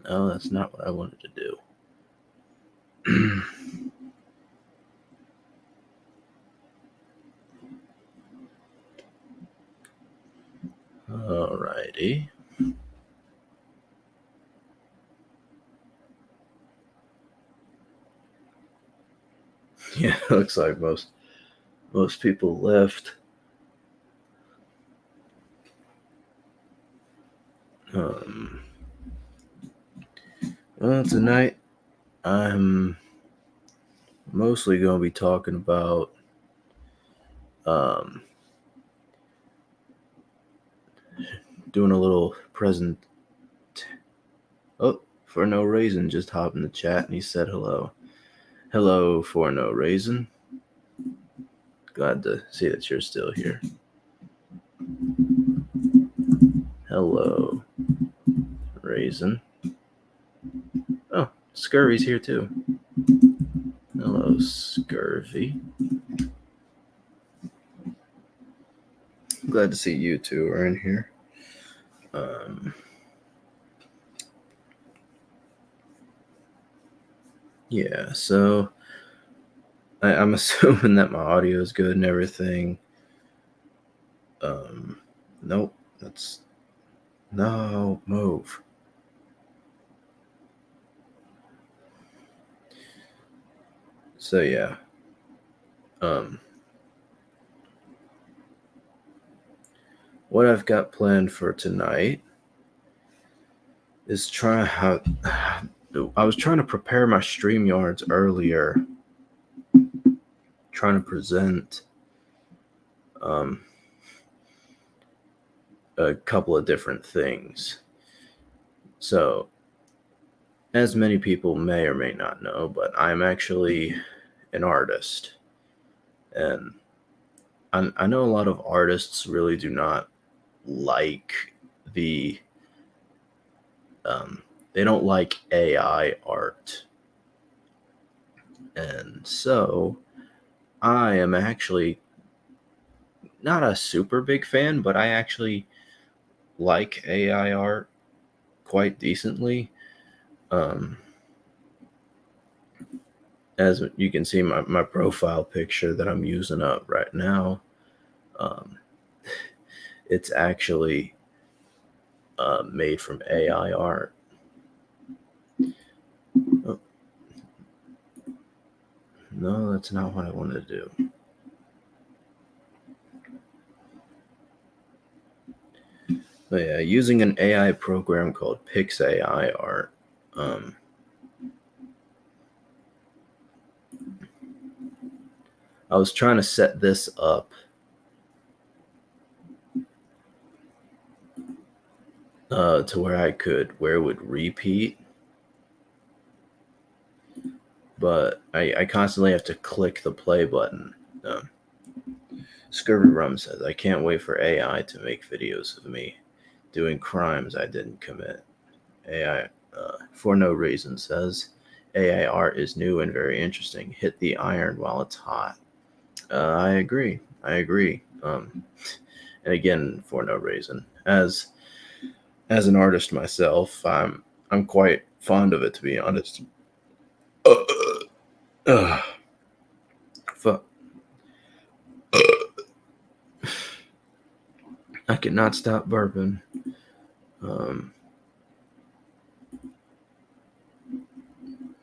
Oh, that's not what I wanted to do. Alrighty. Yeah, looks like most people left. Well, tonight I'm mostly going to be talking about um, doing a little present. Oh, for no reason, just hop in the chat and he said hello. Hello, for no reason. Glad to see that you're still here. Hello, Raisin. Oh, Scurvy's here too. Hello, Scurvy. Glad to see you two are in here. Yeah, so I'm assuming that my audio is good and everything. Nope, that's no move. So yeah, what I've got planned for tonight is I was trying to prepare my StreamYards earlier, trying to present a couple of different things. So, as many people may or may not know, but I'm actually an artist. And I know a lot of artists really do not like the, they don't like AI art. And so I am actually not a super big fan, but I actually like AI art quite decently. As you can see, my profile picture that I'm using up right now, it's actually made from AI art. Oh, no, that's not what I wanted to do. But yeah, using an AI program called PixAI art. I was trying to set this up to where it would repeat, but I constantly have to click the play button. Scurvy Rum says, I can't wait for AI to make videos of me doing crimes I didn't commit. AI, for no reason, says, AI art is new and very interesting. Hit the iron while it's hot. I agree. And again, for no reason. As an artist myself, I'm quite fond of it, to be honest. Fuck. I cannot stop burping.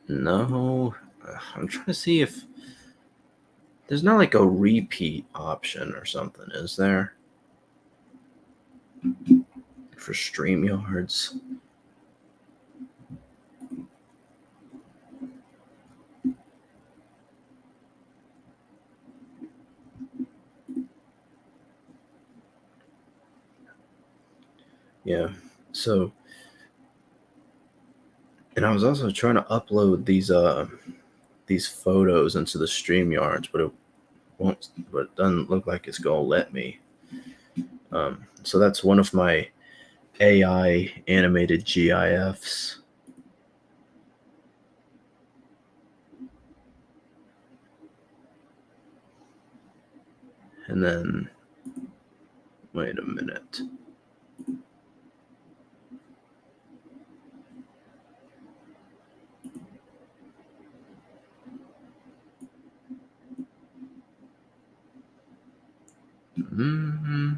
No, I'm trying to see if there's not like a repeat option or something, is there? For StreamYards. Yeah. So, and I was also trying to upload these photos into the StreamYards, but it won't. But it doesn't look like it's gonna let me. So that's one of my AI animated GIFs. And then, wait a minute. Mm-hmm.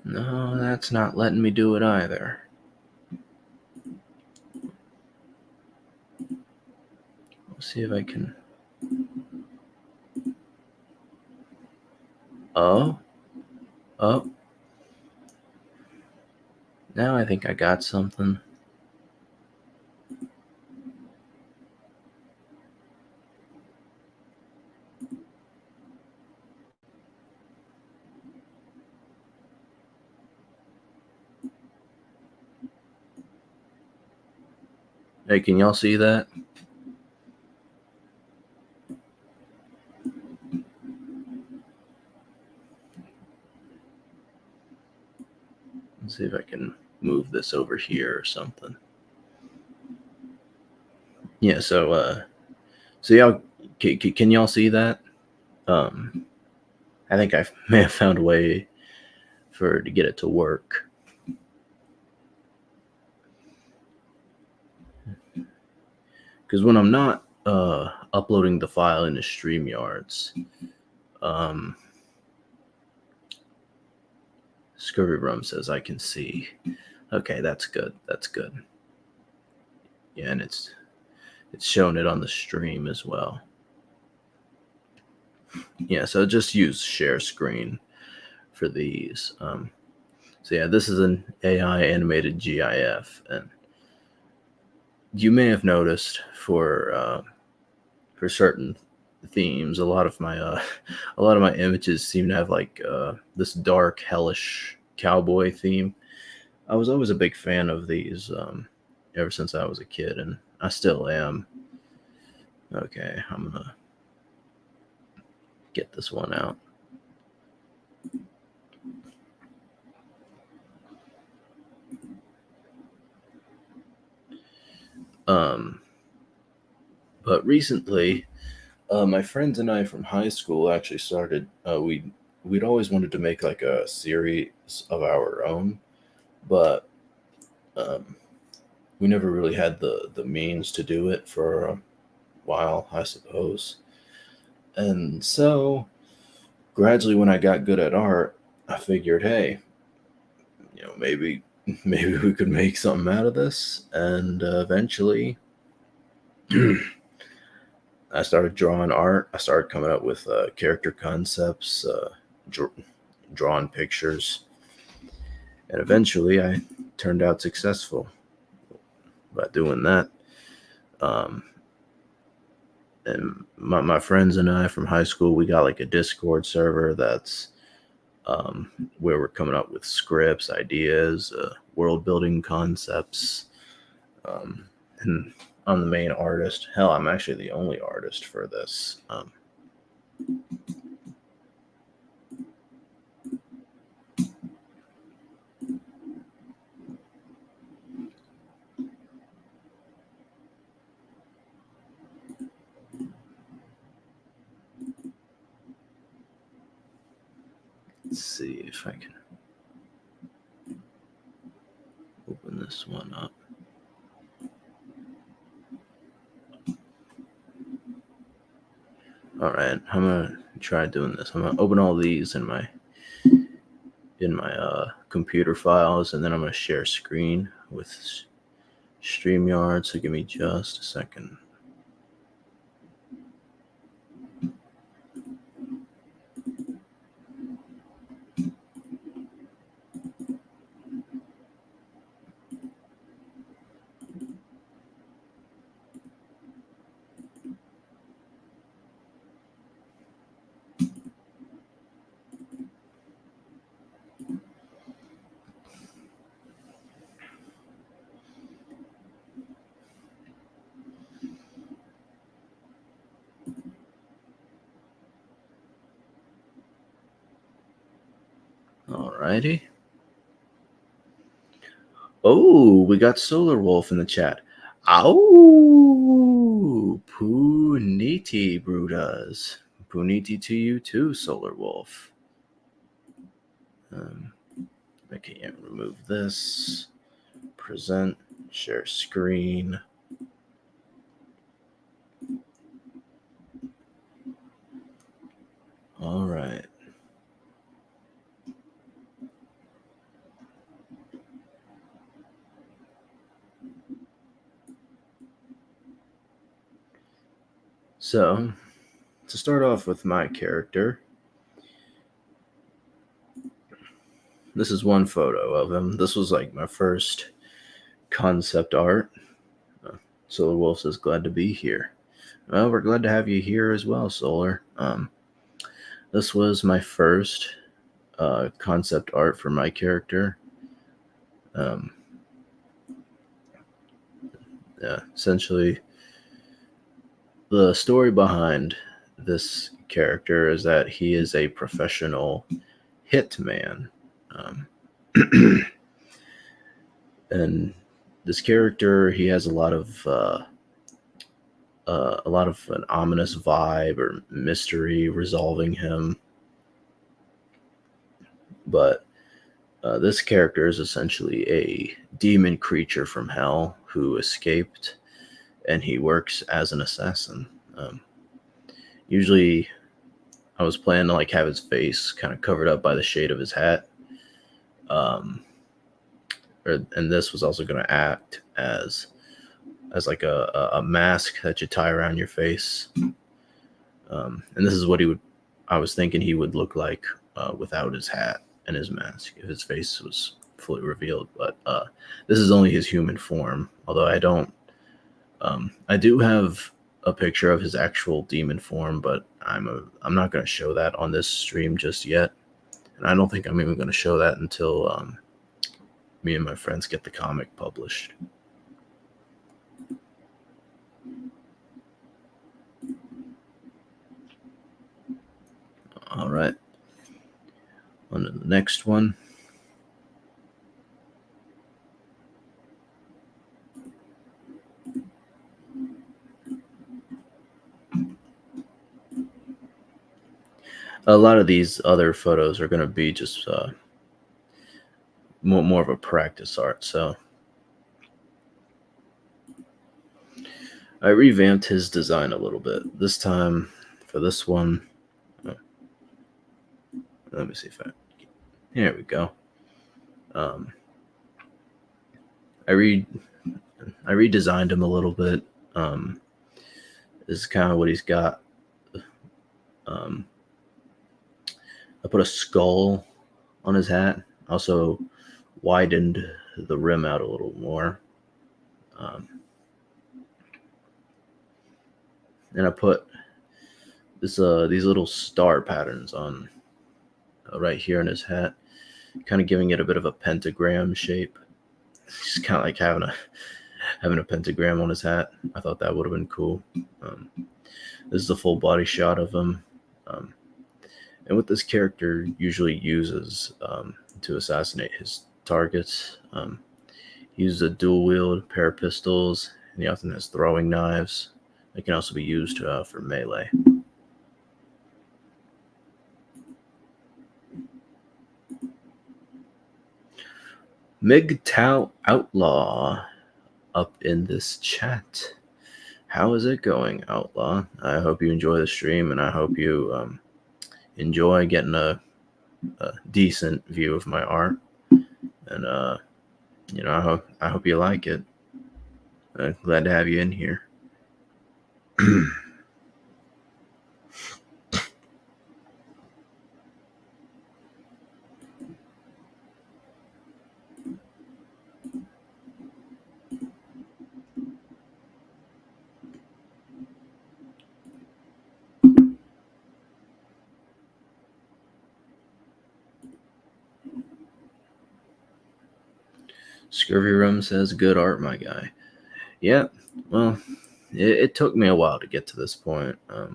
No, that's not letting me do it either. Let's see if I can. Oh. Oh. Now I think I got something. Hey, can y'all see that? Let's see if I can move this over here or something. Yeah, so y'all can y'all see that? I think I may have found a way to get it to work. Because when I'm not uploading the file into StreamYards, Scurvy Rum says I can see. Okay, that's good. That's good. Yeah, and it's showing it on the stream as well. Yeah, so just use share screen for these. So yeah, this is an AI animated GIF, and you may have noticed for certain themes, a lot of my images seem to have like this dark, hellish cowboy theme. I was always a big fan of these ever since I was a kid, and I still am. Okay, I'm gonna get this one out. Um, but recently, my friends and I from high school actually started. We'd always wanted to make like a series of our own, but um, we never really had the means to do it for a while, I suppose. And so, gradually, when I got good at art, I figured, hey, maybe maybe we could make something out of this. And eventually, I started drawing art. I started coming up with character concepts, drawing pictures, and eventually, I turned out successful by doing that. Um, and my friends and I from high school, we got like a Discord server that's where we're coming up with scripts, ideas, world building concepts. And I'm the main artist. Hell, I'm actually the only artist for this. Let's see if I can open this one up. All right, I'm gonna try doing this. I'm gonna open all these in my computer files, and then I'm gonna share screen with StreamYard. So give me just a second. Alrighty. Oh, we got Solar Wolf in the chat. Ow! Puniti Brudas. Puniti to you too, Solar Wolf. I can't remove this. Present, share screen. All right. So, to start off with my character, this is one photo of him. This was like my first concept art. Solar Wolf says, glad to be here. Well, we're glad to have you here as well, Solar. This was my first concept art for my character. Yeah, essentially, the story behind this character is that he is a professional hitman. And this character, he has a lot of an ominous vibe or mystery resolving him. But this character is essentially a demon creature from hell who escaped, and he works as an assassin. Usually, I was planning to like have his face kind of covered up by the shade of his hat. And this was also going to act as like a mask that you tie around your face. And this is what I was thinking he would look like without his hat and his mask, if his face was fully revealed. But this is only his human form, although I do have a picture of his actual demon form, but I'm not going to show that on this stream just yet. And I don't think I'm even going to show that until me and my friends get the comic published. All right. On to the next one. A lot of these other photos are going to be just more of a practice art. So I revamped his design a little bit. This time for this one, let me see if here we go. I redesigned him a little bit. This is kind of what he's got. I put a skull on his hat. Also widened the rim out a little more. And I put these little star patterns on right here in his hat, kind of giving it a bit of a pentagram shape. He's kind of like having a pentagram on his hat. I thought that would have been cool. This is a full body shot of him. And what this character usually uses to assassinate his targets, he uses a dual wield pair of pistols, and he often has throwing knives. They can also be used for melee. MGTOW Outlaw up in this chat. How is it going, Outlaw? I hope you enjoy the stream, and I hope you enjoy getting a decent view of my art. And I hope you like it. Glad to have you in here. Scurvy Rum says, good art, my guy. Yeah, well, it took me a while to get to this point. I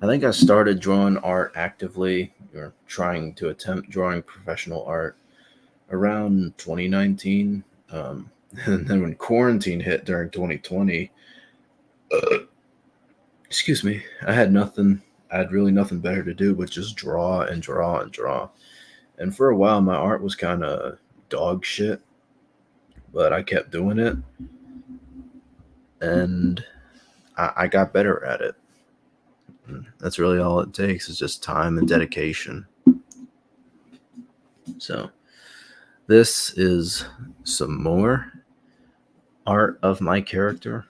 think I started drawing art actively, or trying to attempt drawing professional art around 2019. And then when quarantine hit during 2020, excuse me, I had really nothing better to do but just draw and draw and draw. And for a while, my art was kind of dog shit, but I kept doing it, and I got better at it. And that's really all it takes, is just time and dedication. So this is some more art of my character.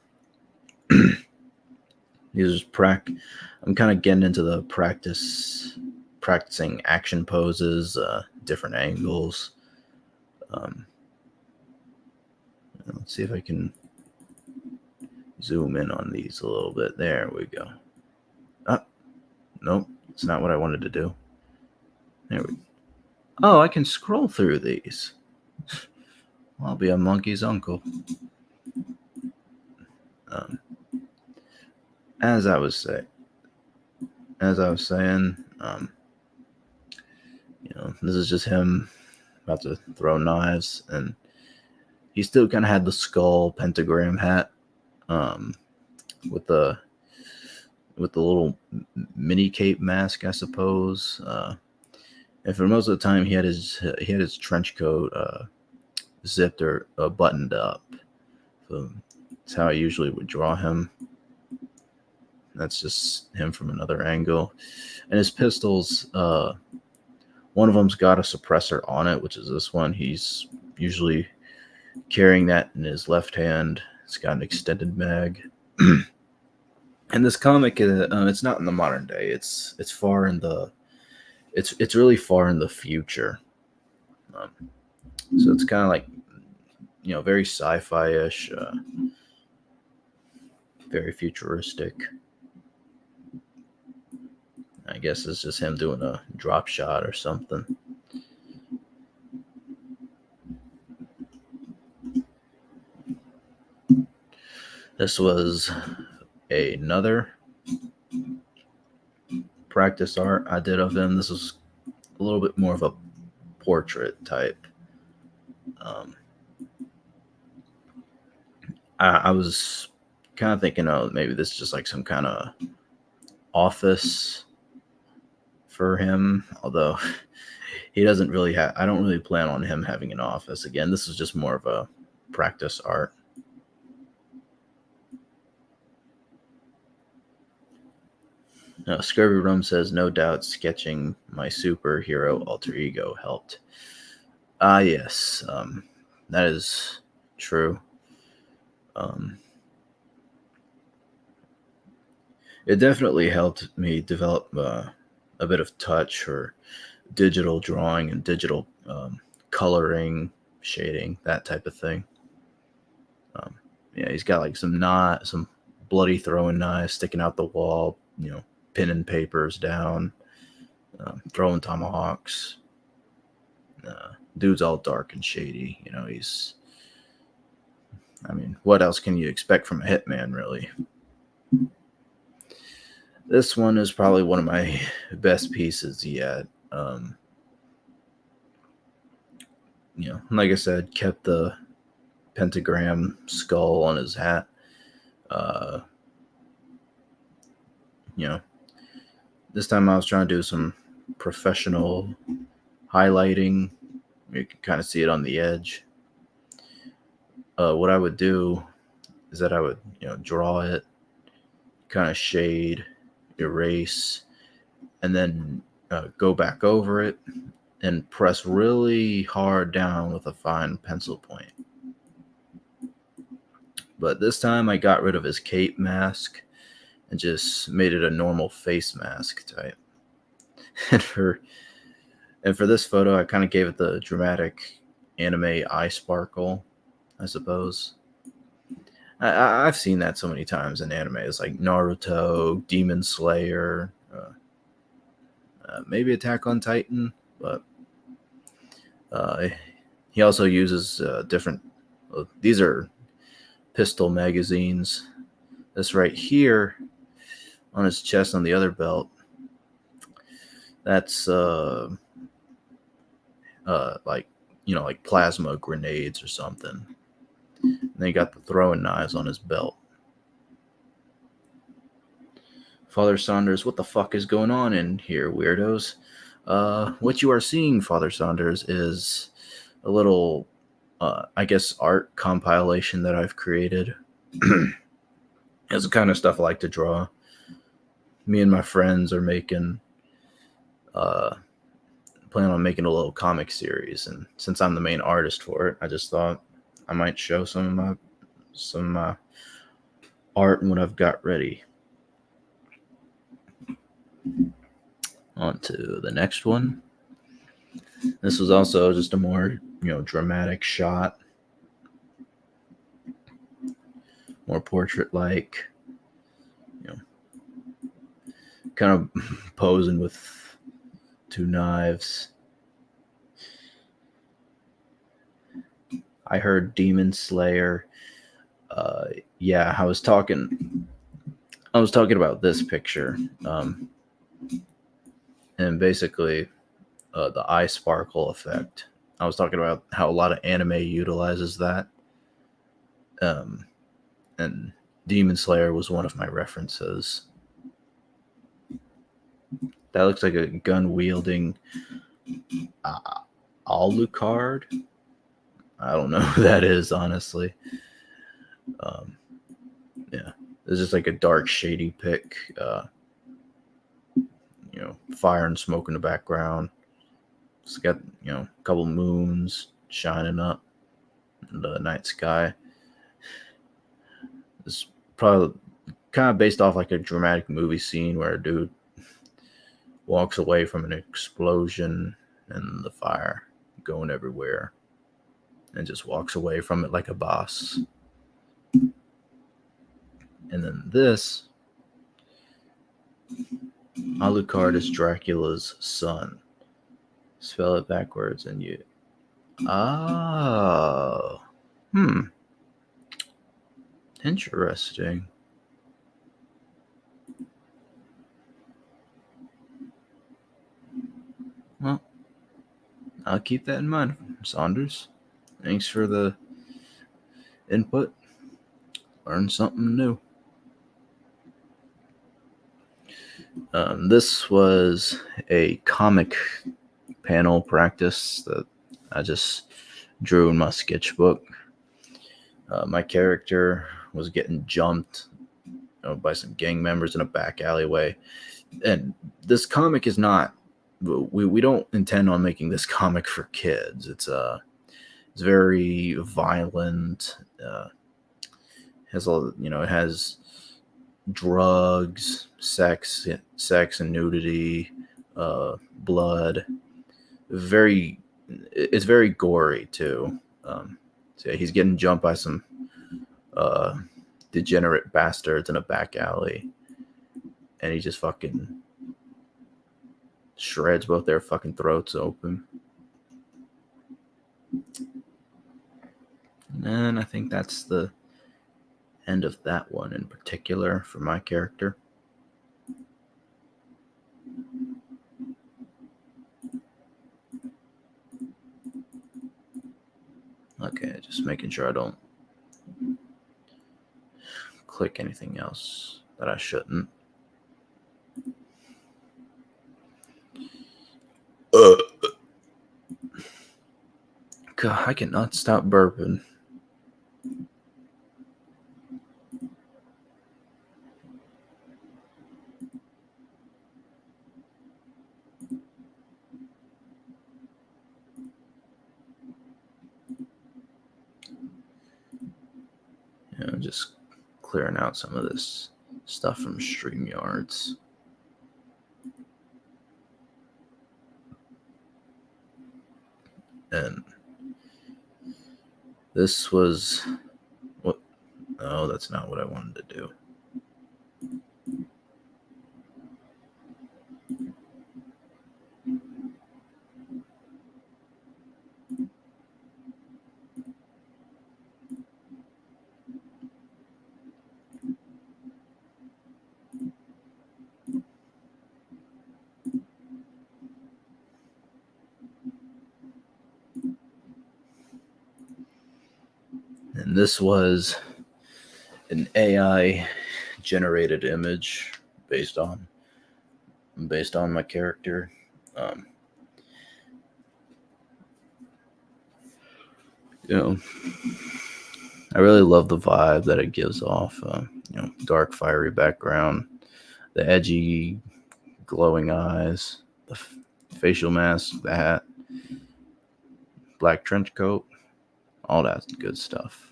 I'm kind of getting into the practicing action poses, different angles. Let's see if I can zoom in on these a little bit. There we go. Nope, it's not what I wanted to do. There we go. Oh, I can scroll through these. I'll be a monkey's uncle. As I was saying, this is just him about to throw knives, and he still kind of had the skull pentagram hat, with the little mini cape mask, I suppose. And for most of the time, he had his trench coat zipped or buttoned up. So that's how I usually would draw him. That's just him from another angle. And his pistols, one of them's got a suppressor on it, which is this one. He's usually carrying that in his left hand. It's got an extended mag. And this comic, it's not in the modern day. It's far in the, it's really far in the future. So it's kind of like, very sci-fi-ish, very futuristic. I guess it's just him doing a drop shot or something. This was another practice art I did of him. This is a little bit more of a portrait type. I was kind of thinking, maybe this is just like some kind of office for him, although he doesn't really have, I don't really plan on him having an office. Again, this is just more of a practice art. Scurvy Rum says, no doubt sketching my superhero alter ego helped. Yes, that is true. It definitely helped me develop a bit of touch for digital drawing and digital coloring, shading, that type of thing. He's got like some bloody throwing knives sticking out the wall, pinning papers down, throwing tomahawks. Dude's all dark and shady. What else can you expect from a hitman, really? This one is probably one of my best pieces yet. Like I said, kept the pentagram skull on his hat. This time I was trying to do some professional highlighting. You can kind of see it on the edge. What I would do is that I would, draw it, kind of shade, erase, and then go back over it and press really hard down with a fine pencil point. But this time I got rid of his cape mask and just made it a normal face mask type. And for this photo, I kind of gave it the dramatic anime eye sparkle, I suppose. I've seen that so many times in anime. It's like Naruto, Demon Slayer, maybe Attack on Titan, but he also uses different. These are pistol magazines. This right here on his chest on the other belt, that's like plasma grenades or something. And then he got the throwing knives on his belt. Father Saunders, what the fuck is going on in here, weirdos? What you are seeing, Father Saunders, is a little, I guess, art compilation that I've created. It's the kind of stuff I like to draw. Me and my friends are plan on making a little comic series, and since I'm the main artist for it, I just thought I might show some of my art and what I've got ready. On to the next one. This was also just a more, dramatic shot, more portrait-like, kind of posing with two knives. I heard Demon Slayer. Yeah, I was talking about this picture, and basically the eye sparkle effect. I was talking about how a lot of anime utilizes that, and Demon Slayer was one of my references. That looks like a gun wielding Alucard. I don't know who that is, honestly. Yeah, it's just like a dark, shady pic. Fire and smoke in the background. It's got a couple moons shining up in the night sky. It's probably kind of based off like a dramatic movie scene where a dude walks away from an explosion and the fire going everywhere and just walks away from it like a boss. And then this, Alucard is Dracula's son. Spell it backwards and you... Oh. Interesting. Well, I'll keep that in mind, Saunders. Thanks for the input. Learn something new. This was a comic panel practice that I just drew in my sketchbook. My character was getting jumped by some gang members in a back alleyway. And this comic is not... We don't intend on making this comic for kids. It's very violent. It has drugs, sex and nudity, blood. It's very gory too. So yeah, he's getting jumped by some degenerate bastards in a back alley, and he just fucking shreds both their fucking throats open. And I think that's the end of that one in particular for my character. Okay, just making sure I don't click anything else that I shouldn't. God, I cannot stop burping. Just clearing out some of this stuff from StreamYards. And this was what... No, that's not what I wanted to do. And this was an AI generated image based on my character. I really love the vibe that it gives off. Dark, fiery background, the edgy, glowing eyes, the facial mask, the hat, black trench coat, all that good stuff.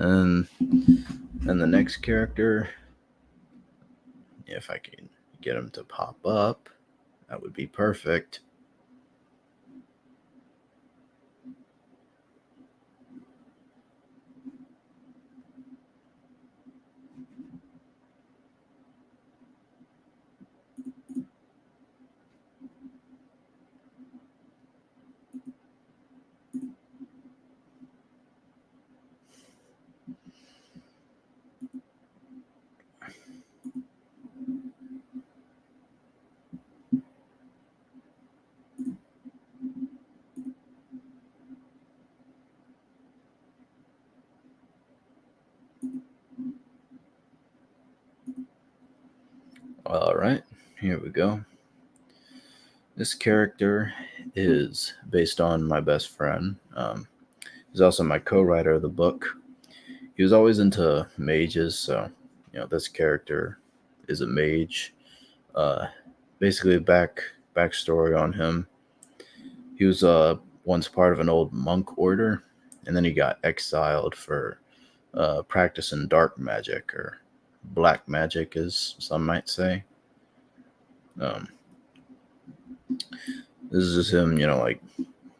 And the next character, if I can get him to pop up, that would be perfect. All right, here we go. This character is based on my best friend. He's also my co-writer of the book. He was always into mages, so this character is a mage. Uh, Basically, backstory on him. He was once part of an old monk order, and then he got exiled for practicing dark magic or black magic, as some might say. Um, this is just him, like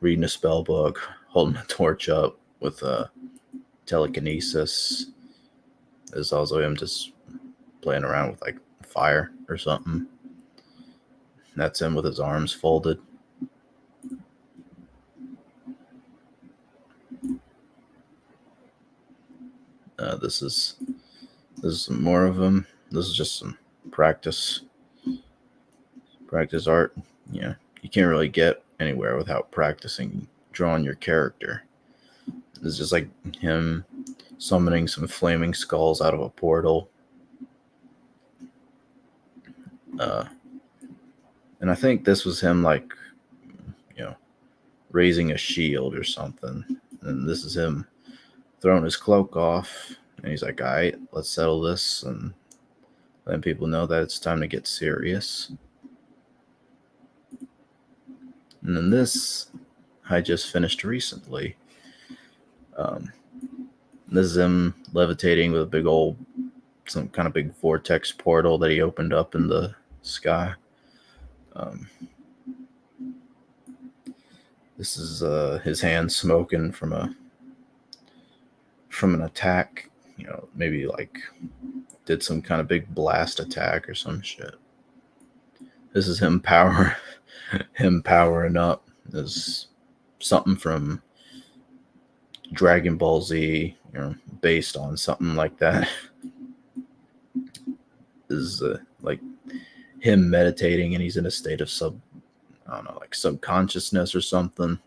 reading a spell book, holding a torch up with telekinesis. There's also him just playing around with like fire or something. That's him with his arms folded. This is some more of him. This is just some practice art. You can't really get anywhere without practicing drawing your character. This is just like him summoning some flaming skulls out of a portal. And I think this was him like, raising a shield or something. And this is him throwing his cloak off. And he's like, all right, let's settle this and let people know that it's time to get serious. And then this, I just finished recently. This is him levitating with a big old, some kind of big vortex portal that he opened up in the sky. This is his hand smoking from an attack. Maybe like did some kind of big blast attack or some shit. This is him powering up. There's something from Dragon Ball Z, based on something like that. This is like him meditating, and he's in a state of like subconsciousness or something.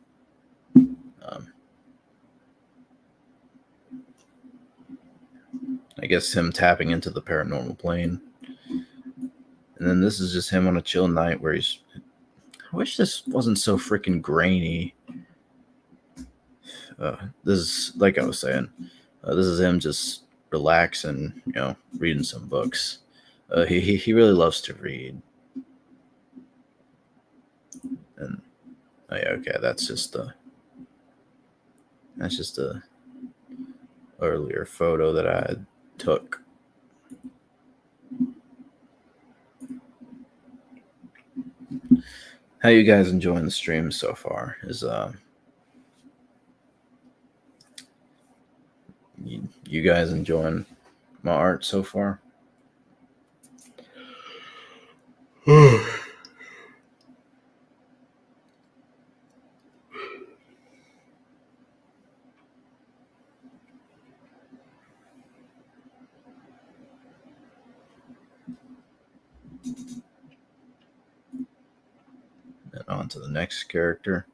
I guess him tapping into the paranormal plane. And then this is just him on a chill night where he's. I wish this wasn't so freaking grainy. This is, like I was saying, this is him just relaxing, reading some books. He really loves to read. And yeah, okay, that's just a earlier photo that I took. How you guys enjoying the stream so far? Is you guys enjoying my art so far? And on to the next character.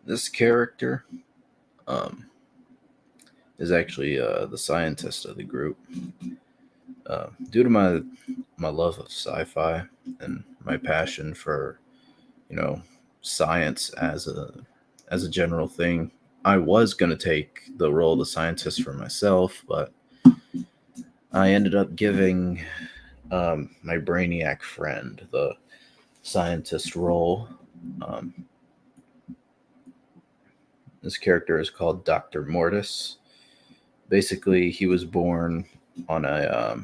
This character um, is actually the scientist of the group. Due to my love of sci-fi and my passion for you know science as a general thing, I was gonna take the role of the scientist for myself, but I ended up giving my brainiac friend the scientist role. Um, this character is called Dr. Mortis. Basically, he was born on a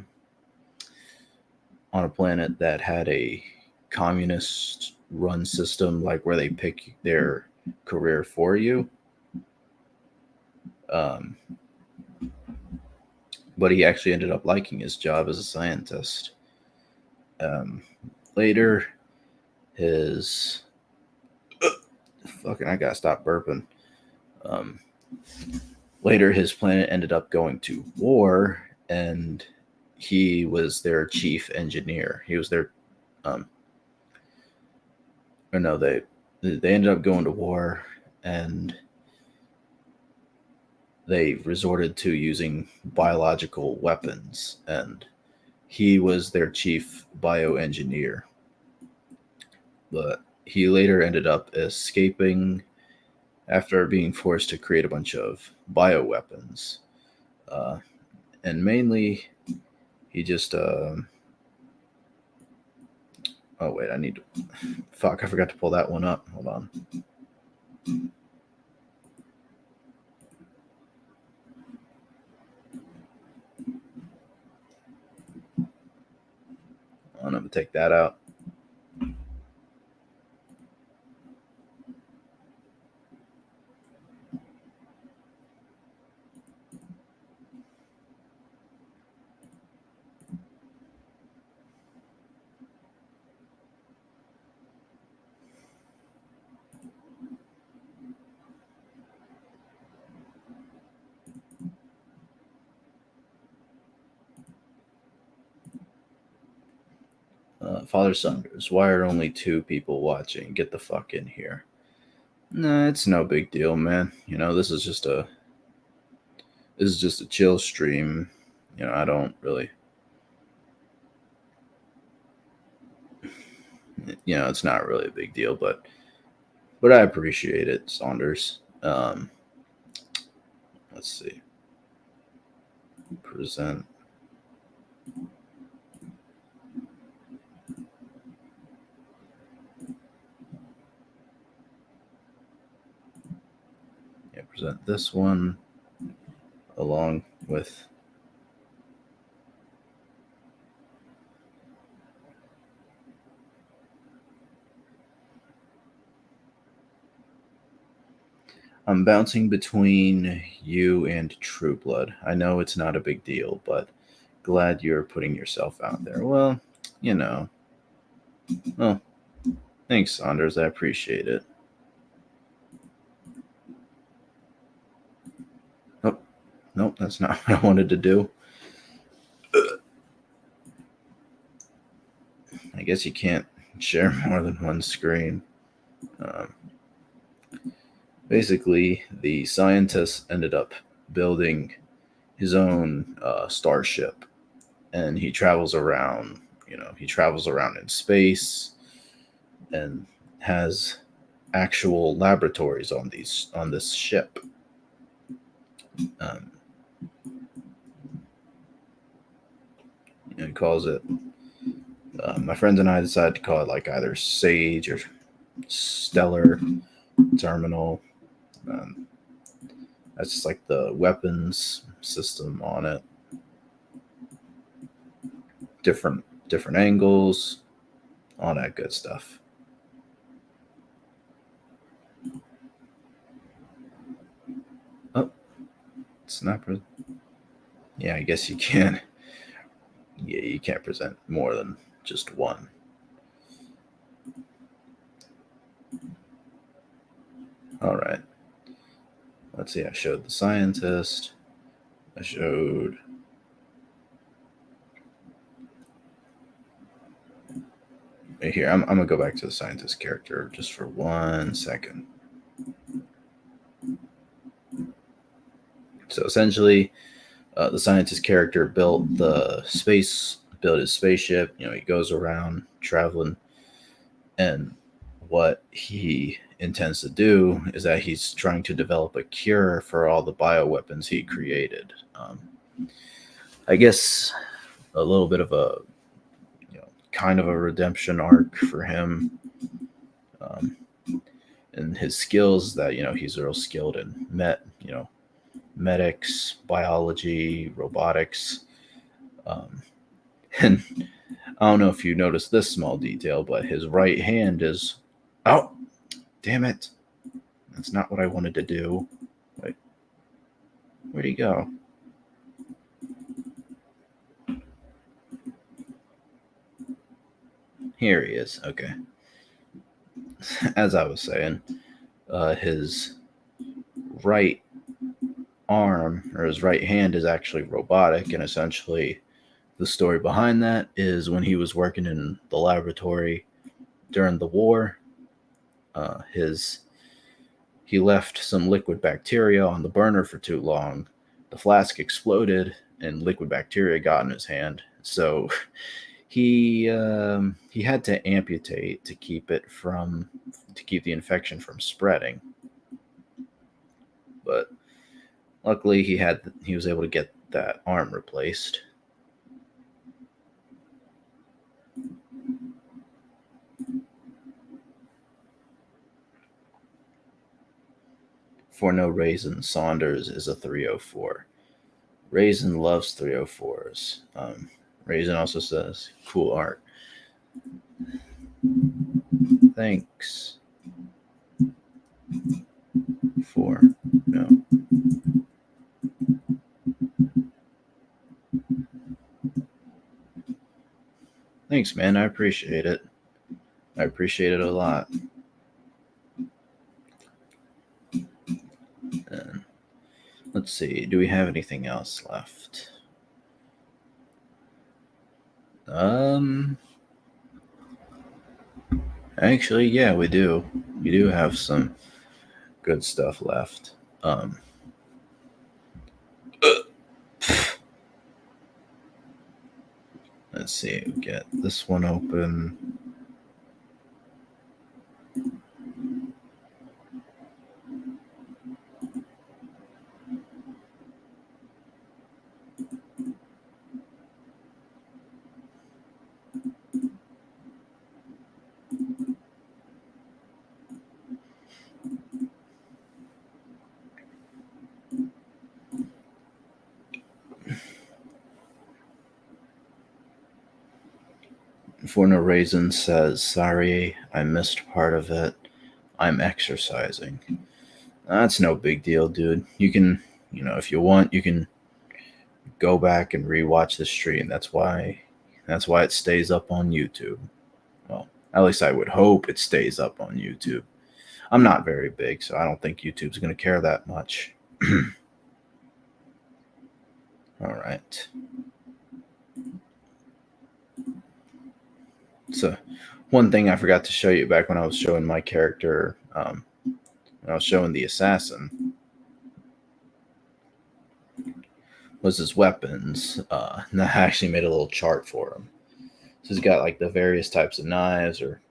planet that had a communist run system, like where they pick their career for you. Um, but he actually ended up liking his job as a scientist. Um, Later, his fucking I gotta stop burping. Um, Later, his planet ended up going to war, and he was their chief engineer. He was their um, or no, they ended up going to war, and they resorted to using biological weapons, and he was their chief bioengineer. But he later ended up escaping after being forced to create a bunch of bioweapons. Uh, and mainly, he just. Oh, wait, I need to. Fuck, I forgot to pull that one up. Hold on. I'm going to take that out. Father Saunders, why are only two people watching? Get the fuck in here. Nah, it's no big deal, man. This is just a chill stream. I don't really, it's not really a big deal, but I appreciate it, Saunders. Let's see. Present. Yeah, present this one along with. I'm bouncing between you and True Blood. I know it's not a big deal, but glad you're putting yourself out there. Well, you know. Well, thanks, Saunders. I appreciate it. Oh, nope, that's not what I wanted to do. I guess you can't share more than one screen. Um, Basically, the scientist ended up building his own starship, and he travels around. He travels around in space and has actual laboratories on this ship. Um, he calls it. My friends and I decided to call it like either Sage or Stellar Terminal. Um, that's just like the weapons system on it. Different angles, all that good stuff. Oh, it's not. Yeah, I guess you can. Yeah, you can't present more than just one. All right. Let's see. I showed the scientist. I showed. Here, I'm gonna go back to the scientist character just for 1 second. So essentially, the scientist character built his spaceship. He goes around traveling, and what he intends to do is that he's trying to develop a cure for all the bioweapons he created. I guess a little bit of a kind of a redemption arc for him, um, and his skills that he's real skilled in medics, biology, robotics, um, and I don't know if you noticed this small detail, but his right hand is, oh, damn it, that's not what I wanted to do. Wait, where'd he go? Here he is. Okay. As I was saying, his right arm or his right hand is actually robotic, and essentially the story behind that is when he was working in the laboratory during the war, his he left some liquid bacteria on the burner for too long. The flask exploded, and liquid bacteria got in his hand. So he had to amputate to keep the infection from spreading. But luckily, he was able to get that arm replaced. For no reason, Saunders is a 304. Raisin loves 304s. Raisin also says, cool art. Thanks for no. Thanks, man. I appreciate it. I appreciate it a lot. And let's see. Do we have anything else left? Actually, yeah, we do. We do have some good stuff left. Let's see. We get this one open. For no reason says, sorry, I missed part of it. I'm exercising. That's no big deal, dude. You can, if you want, you can go back and rewatch the stream. That's why it stays up on YouTube. Well, at least I would hope it stays up on YouTube. I'm not very big, so I don't think YouTube's going to care that much. All right. So, one thing I forgot to show you back when I was showing my character, when I was showing the assassin, was his weapons. And I actually made a little chart for him. So he's got like the various types of knives, or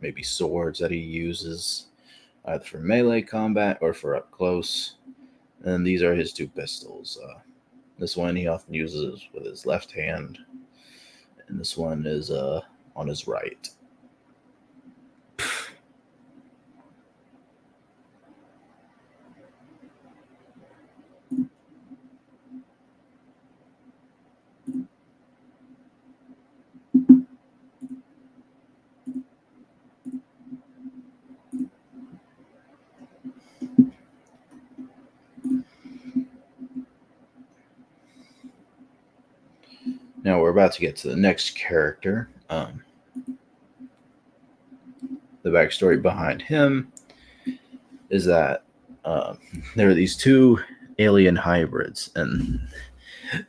maybe swords that he uses either for melee combat or for up close. And these are his two pistols. This one he often uses with his left hand, and this one is on his right. Now we're about to get to the next character. The backstory behind him is that there are these two alien hybrids, and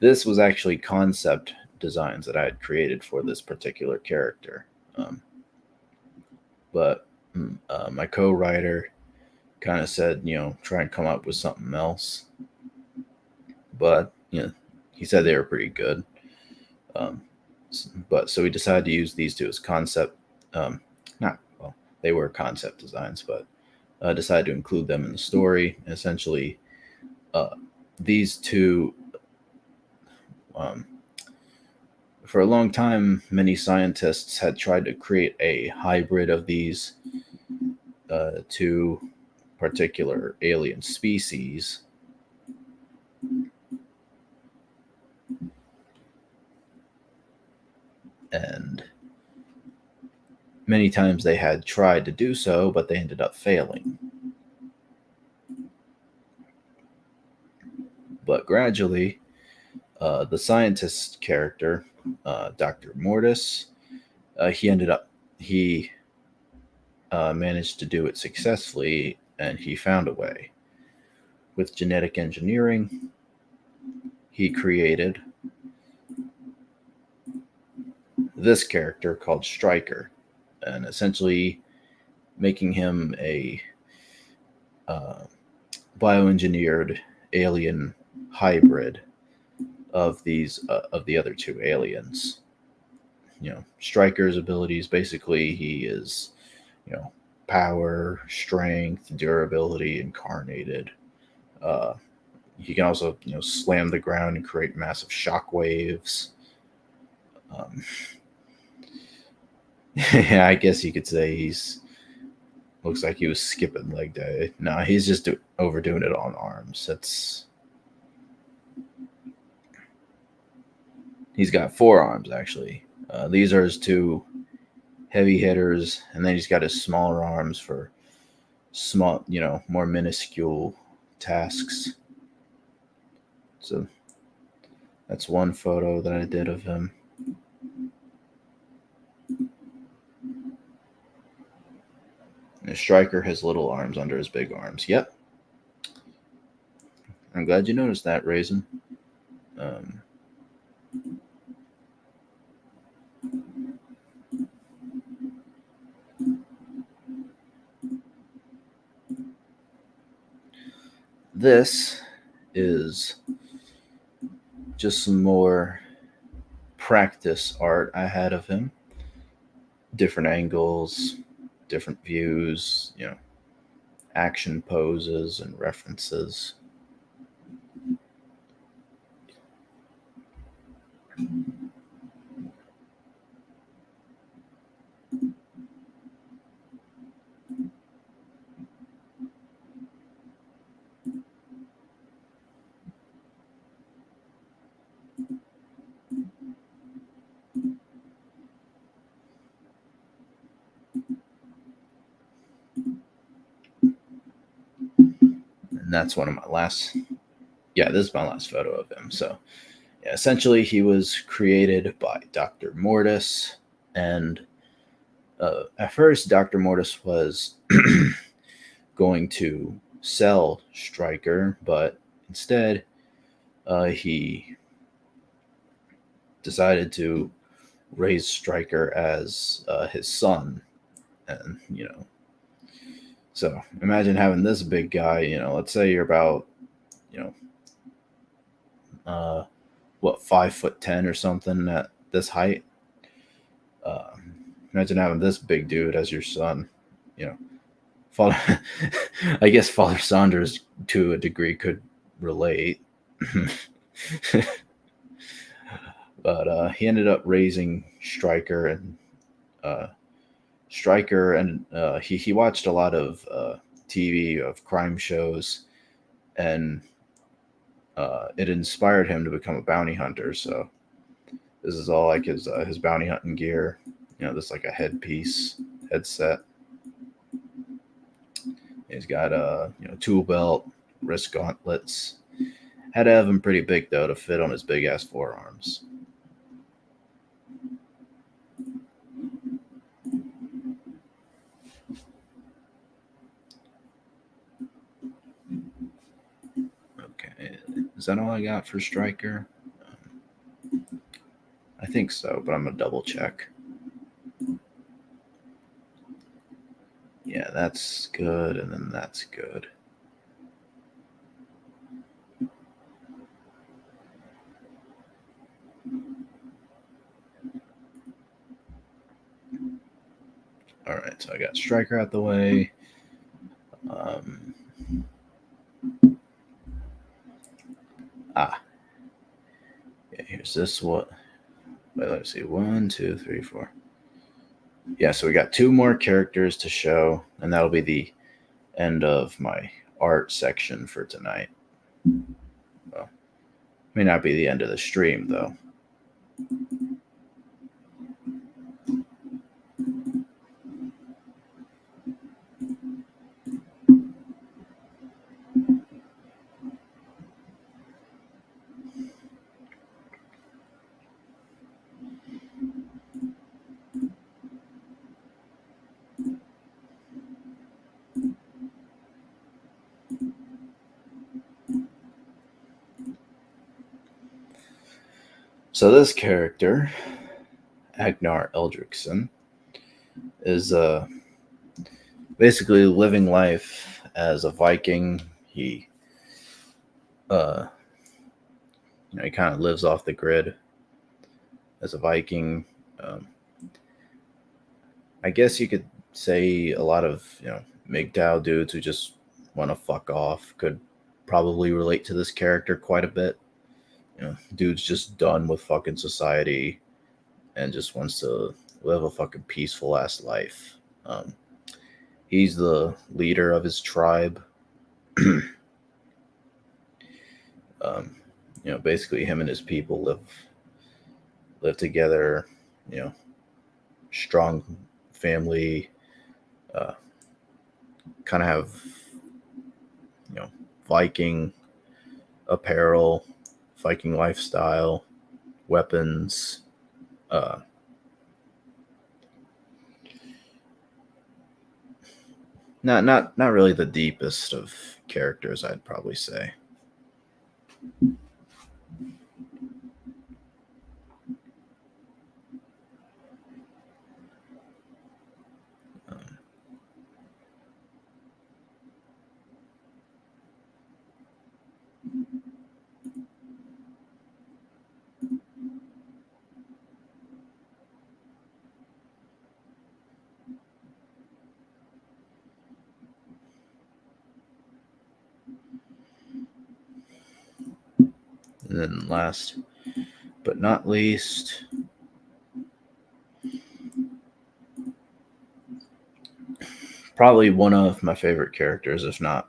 this was actually concept designs that I had created for this particular character. But my co-writer kind of said, try and come up with something else. but he said they were pretty good. Um, but so we decided to use these two as concept. Not well, they were concept designs, but decided to include them in the story. Essentially, uh, these two, um, for a long time, many scientists had tried to create a hybrid of these two particular alien species. And many times they had tried to do so, but they ended up failing. But gradually, the scientist character, Dr. Mortis, he managed to do it successfully, and he found a way. With genetic engineering, he created this character called Stryker, and essentially making him a uh, bioengineered alien hybrid of the other two aliens. Stryker's abilities, basically he is, power, strength, durability incarnated. Uh, he can also, slam the ground and create massive shock waves. Um, yeah, I guess you could say he's looks like he was skipping leg day. No, he's just overdoing it on arms. He's got four arms actually. These are his two heavy hitters, and then he's got his smaller arms for small, more minuscule tasks. So that's one photo that I did of him. And Stryker has little arms under his big arms. Yep. I'm glad you noticed that, Raisin. Um, this is just some more practice art I had of him. Different angles, different views, action poses and references. And that's one of my last, yeah, this is my last photo of him. So, yeah, essentially, he was created by Dr. Mortis. And at first, Dr. Mortis was going to sell Stryker, but instead, he decided to raise Stryker as his son. And, so imagine having this big guy, let's say you're about, you know, what, 5'10" or something at this height. Uh, Imagine having this big dude as your son. You know, Father. I guess Father Saunders, to a degree, could relate. But he ended up raising Stryker, and uh, he watched a lot of TV of crime shows, and it inspired him to become a bounty hunter. So this is all like his bounty hunting gear. This like a headset. He's got a tool belt, wrist gauntlets. Had to have him pretty big though to fit on his big ass forearms. Okay, is that all I got for Stryker? I think so, but I'm gonna double check. Yeah, that's good, and then that's good. All right, so I got Striker out the way. Yeah, here's this one. Wait, let's see. 1, 2, 3, 4. Yeah, so we got 2 more characters to show, and that'll be the end of my art section for tonight. Well, may not be the end of the stream, though. So this character, Agnar Eldrickson, is basically living life as a Viking. He he kind of lives off the grid as a Viking. I guess you could say a lot of MGTOW dudes who just want to fuck off could probably relate to this character quite a bit. Dude's just done with fucking society and just wants to live a fucking peaceful ass life. He's the leader of his tribe. Basically him and his people live together, strong family, kind of have, Viking apparel, Viking lifestyle, weapons, not really the deepest of characters, I'd probably say. And then last but not least, probably one of my favorite characters, if not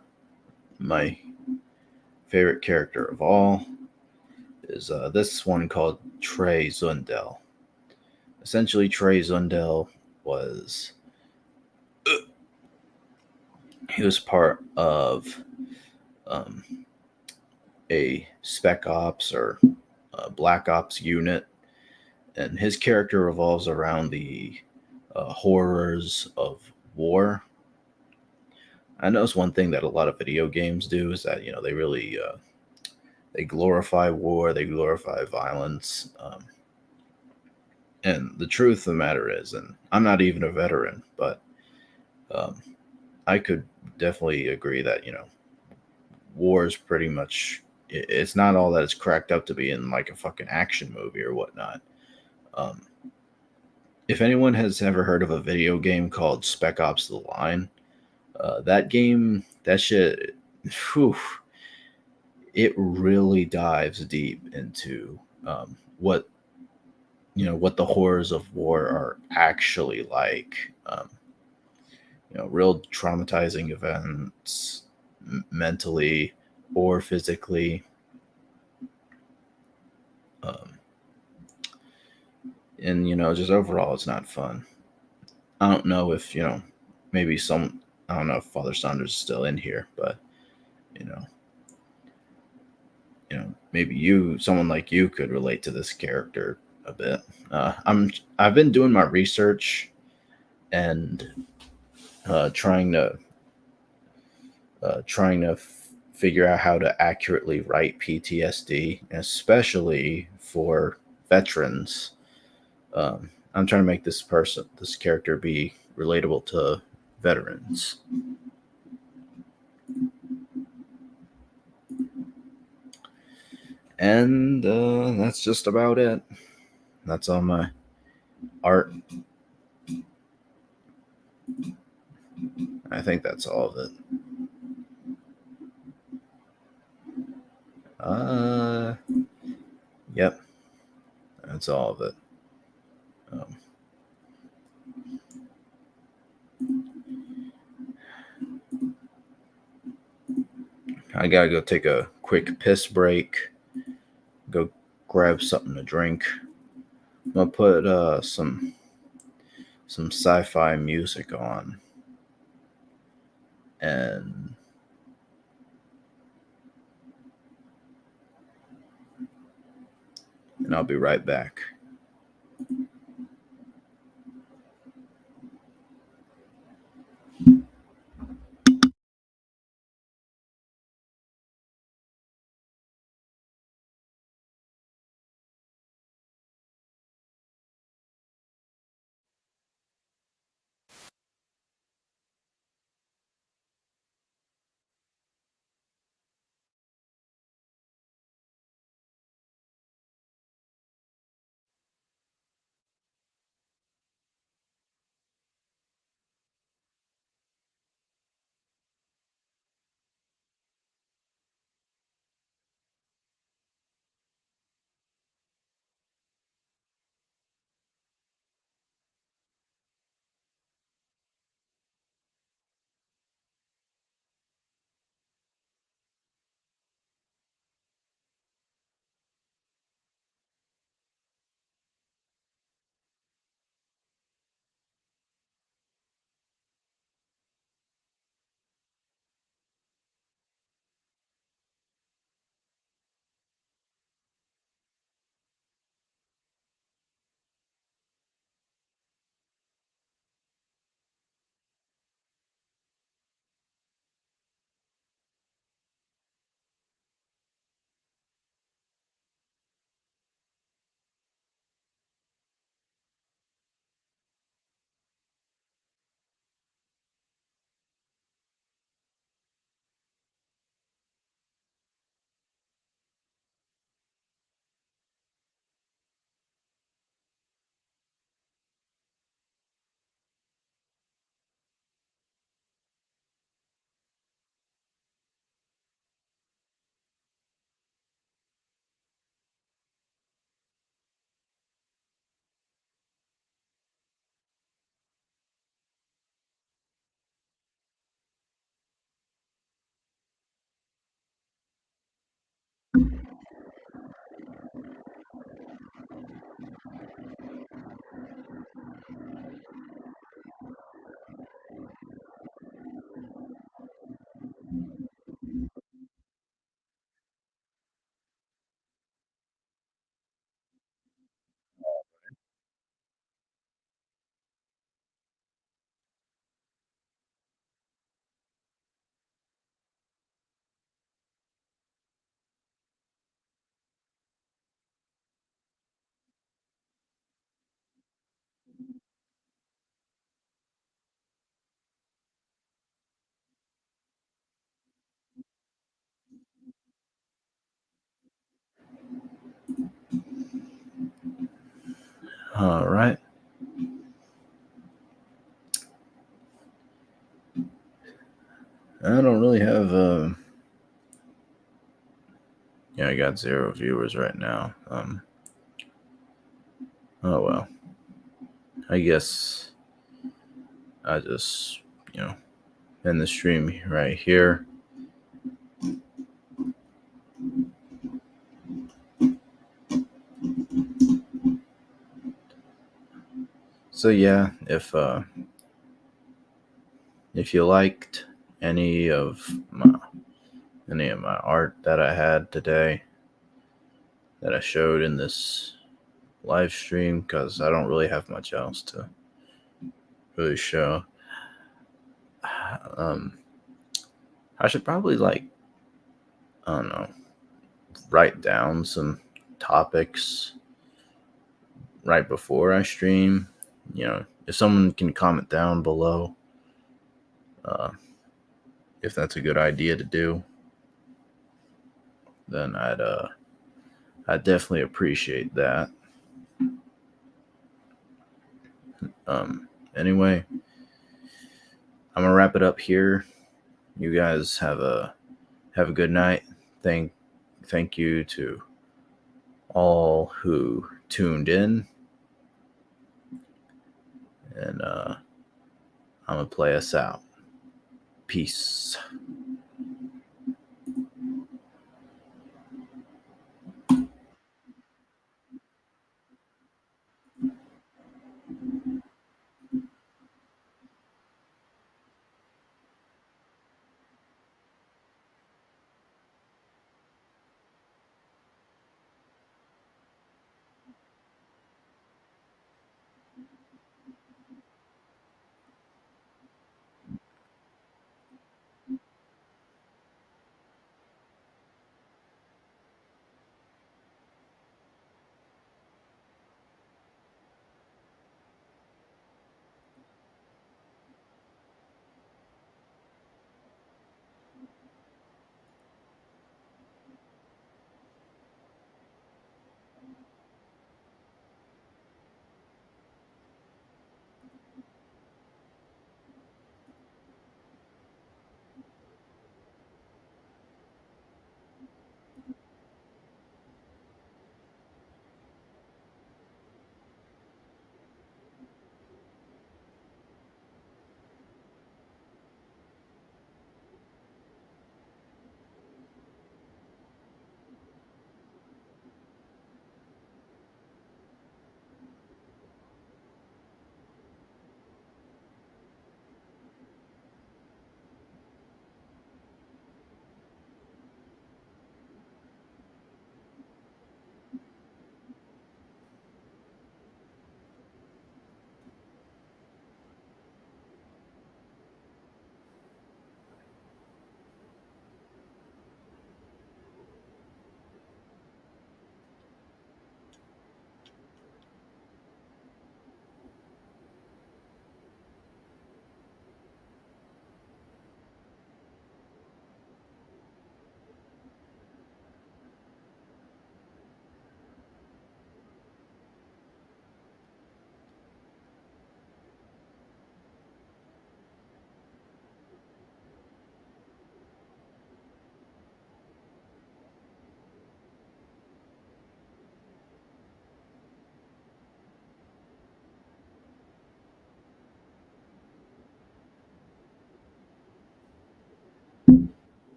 my favorite character of all, is this one called Trey Zundel. Essentially, Trey Zundel was he was part of um, a Spec Ops or Black Ops unit, and his character revolves around the horrors of war. I notice one thing that a lot of video games do is that they really they glorify war, they glorify violence, and the truth of the matter is, and I'm not even a veteran, but I could definitely agree that war is pretty much it's not all that it's cracked up to be in like a fucking action movie or whatnot. If anyone has ever heard of a video game called Spec Ops: The Line, that game, that shit, whew, it really dives deep into what what the horrors of war are actually like. Real traumatizing events, mentally or physically. And just overall, it's not fun. I don't know if maybe I don't know if Father Saunders is still in here, but you know, maybe someone like you, could relate to this character a bit. I've been doing my research and trying to figure out how to accurately write PTSD, especially for veterans. I'm trying to make this character be relatable to veterans. And that's just about it. That's all my art. I think that's all of it. Uh, yep, that's all of it. Um, I gotta go take a quick piss break. Go grab something to drink. I'm gonna put some sci-fi music on, and I'll be right back. All right. I don't really have. Yeah, I got 0 viewers right now. Oh well. I guess I just end the stream right here. So yeah, if you liked any of my art that I had today that I showed in this live stream, because I don't really have much else to really show. Um, I should probably I don't know, write down some topics right before I stream. If someone can comment down below, uh, if that's a good idea to do, then I'd definitely appreciate that. Anyway, I'm gonna wrap it up here. You guys have a good night. Thank you to all who tuned in, and I'm gonna play us out. Peace.